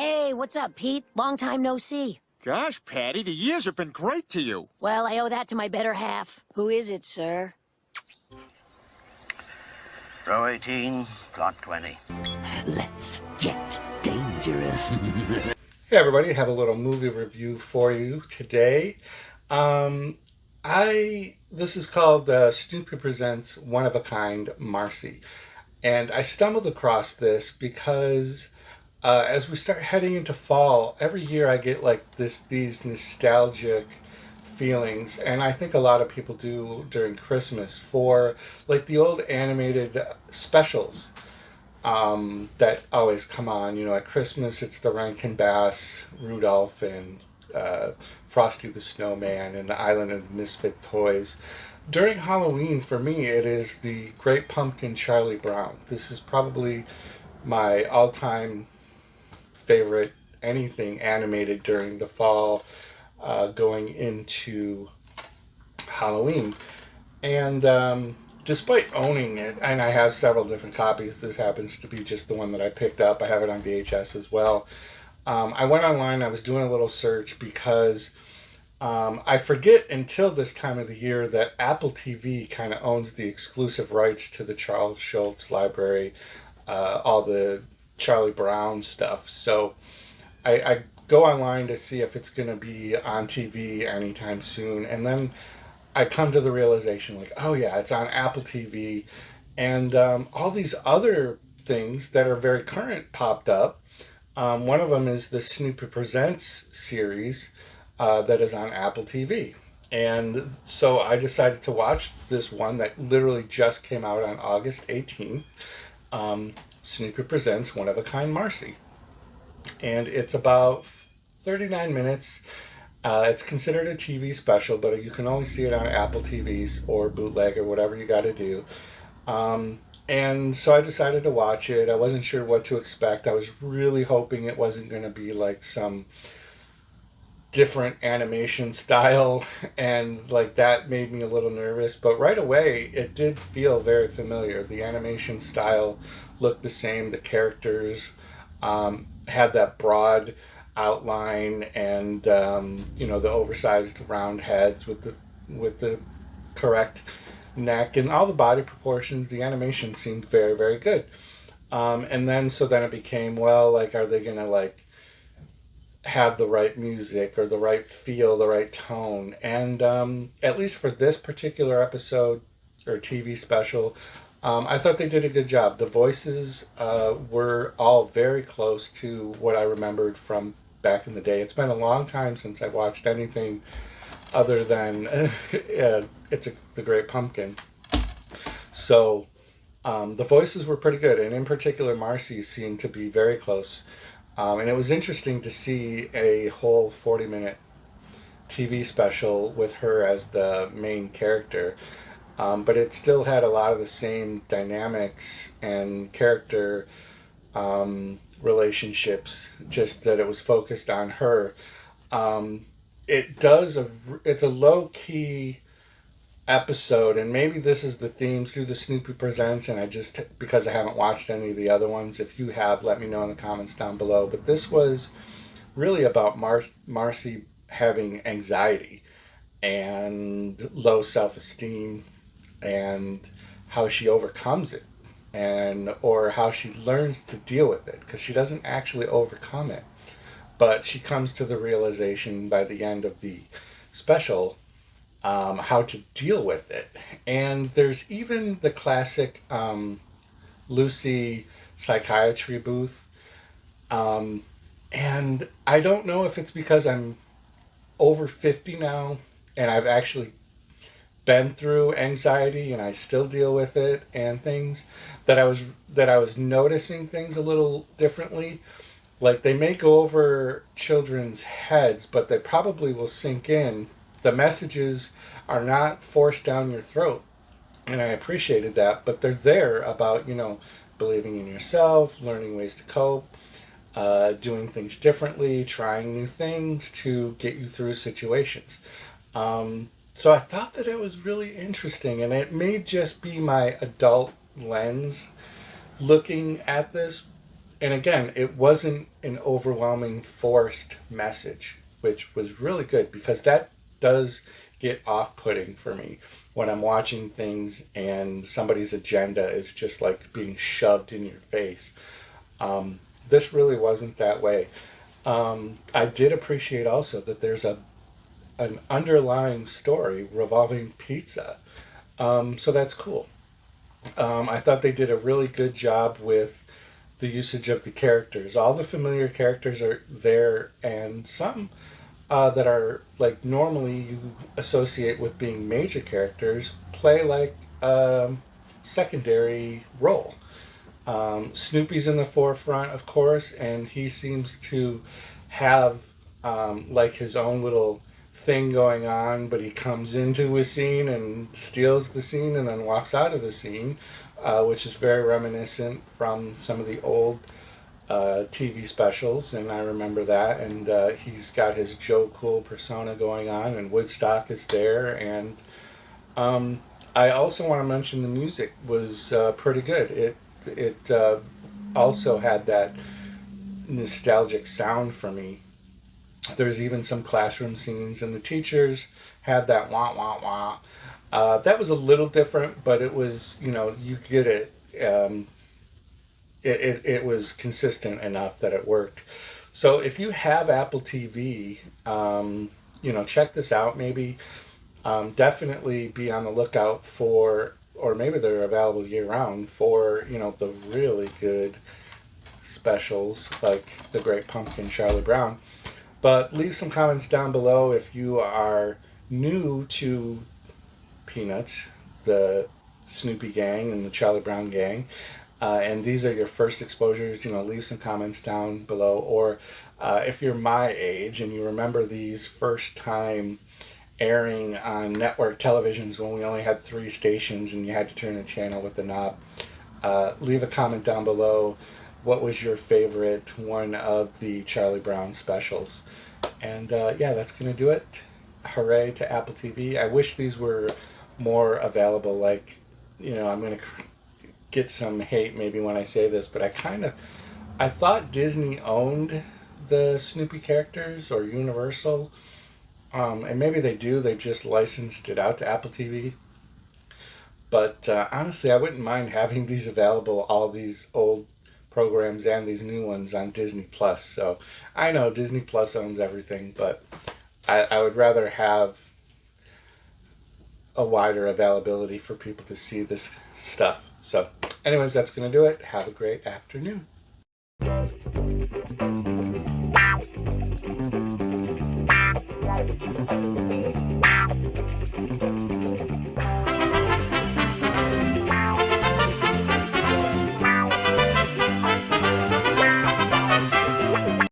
Hey, what's up, Pete? Long time no see. Gosh, Patty, the years have been great to you. Well, I owe that to my better half. Who is it, sir? Row 18, plot 20. Let's get dangerous. Hey everybody, I have a little movie review for you today. This is called Snoopy Presents One of a Kind Marcie. And I stumbled across this because as we start heading into fall, every year I get like these nostalgic feelings, and I think a lot of people do during Christmas, for like the old animated specials that always come on. You know, at Christmas it's the Rankin Bass, Rudolph, and Frosty the Snowman, and the Island of Misfit Toys. During Halloween, for me, it is the Great Pumpkin, Charlie Brown. This is probably my all-time favorite anything animated during the fall, going into Halloween. And despite owning it, and I have several different copies, this happens to be just the one that I picked up. I have it on VHS as well. I went online, I was doing a little search because I forget until this time of the year that Apple TV kind of owns the exclusive rights to the Charles Schulz library, all the Charlie Brown stuff. So I go online to see if it's going to be on TV anytime soon. And then I come to the realization, like, oh yeah, it's on Apple TV. And all these other things that are very current popped up. One of them is the Snoopy Presents series that is on Apple TV. And so I decided to watch this one that literally just came out on August 18th. Snoopy Presents One of a Kind Marcie. And it's about 39 minutes. It's considered a TV special, but you can only see it on Apple TVs or bootleg or whatever you got to do. And so I decided to watch it. I wasn't sure what to expect. I was really hoping it wasn't going to be like some different animation style, and like that made me a little nervous. But right away, it did feel very familiar. The animation style looked the same. The characters had that broad outline, and the oversized round heads with the correct neck and all the body proportions. The animation seemed very, very good. And then it became, well, like, are they gonna like have the right music or the right feel, the right tone? And at least for this particular episode or TV special, I thought they did a good job. The voices were all very close to what I remembered from back in the day. It's been a long time since I watched anything other than The Great Pumpkin. So the voices were pretty good, and in particular Marcie seemed to be very close. And it was interesting to see a whole 40-minute TV special with her as the main character. But it still had a lot of the same dynamics and character relationships, just that it was focused on her. It's a low-key episode, and maybe this is the theme through the Snoopy Presents, and because I haven't watched any of the other ones. If you have, let me know in the comments down below. But this was really about Marcie having anxiety and low self-esteem, and how she overcomes it, or how she learns to deal with it, because she doesn't actually overcome it, but she comes to the realization by the end of the special how to deal with it. And there's even the classic Lucy psychiatry booth, and I don't know if it's because I'm over 50 now and I've actually been through anxiety and I still deal with it and things, that I was noticing things a little differently. Like, they may go over children's heads, but they probably will sink in. The messages are not forced down your throat, and I appreciated that. But they're there about, believing in yourself, learning ways to cope, doing things differently, trying new things to get you through situations. So I thought that it was really interesting, and it may just be my adult lens looking at this, And again, it wasn't an overwhelming forced message, which was really good because that does get off-putting for me when I'm watching things and somebody's agenda is just like being shoved in your face. This really wasn't that way. I did appreciate also that there's an underlying story revolving pizza. So that's cool. I thought they did a really good job with the usage of the characters. All the familiar characters are there, and some that are like normally you associate with being major characters play like secondary role. Snoopy's in the forefront, of course, and he seems to have like his own little thing going on, but he comes into a scene and steals the scene and then walks out of the scene, which is very reminiscent from some of the old TV specials, and I remember that. And he's got his Joe Cool persona going on, and Woodstock is there. And I also want to mention the music was pretty good. It also had that nostalgic sound for me. There's even some classroom scenes, and the teachers had that wah wah wah. That was a little different, but it was, you get it. It was consistent enough that it worked. So if you have Apple TV, check this out. Maybe definitely be on the lookout for, or maybe they're available year round for, the really good specials like The Great Pumpkin, Charlie Brown. But leave some comments down below if you are new to Peanuts, the Snoopy gang and the Charlie Brown gang, and these are your first exposures. Leave some comments down below. Or if you're my age and you remember these first time airing on network televisions when we only had 3 stations and you had to turn a channel with the knob, leave a comment down below. What was your favorite one of the Charlie Brown specials? And yeah, that's going to do it. Hooray to Apple TV. I wish these were more available. Like, I'm going to get some hate maybe when I say this, but I thought Disney owned the Snoopy characters, or Universal. And maybe they do. They just licensed it out to Apple TV. But honestly, I wouldn't mind having these available, all these old programs and these new ones on Disney Plus. So I know Disney Plus owns everything, but I would rather have a wider availability for people to see this stuff. So anyways, that's going to do it. Have a great afternoon.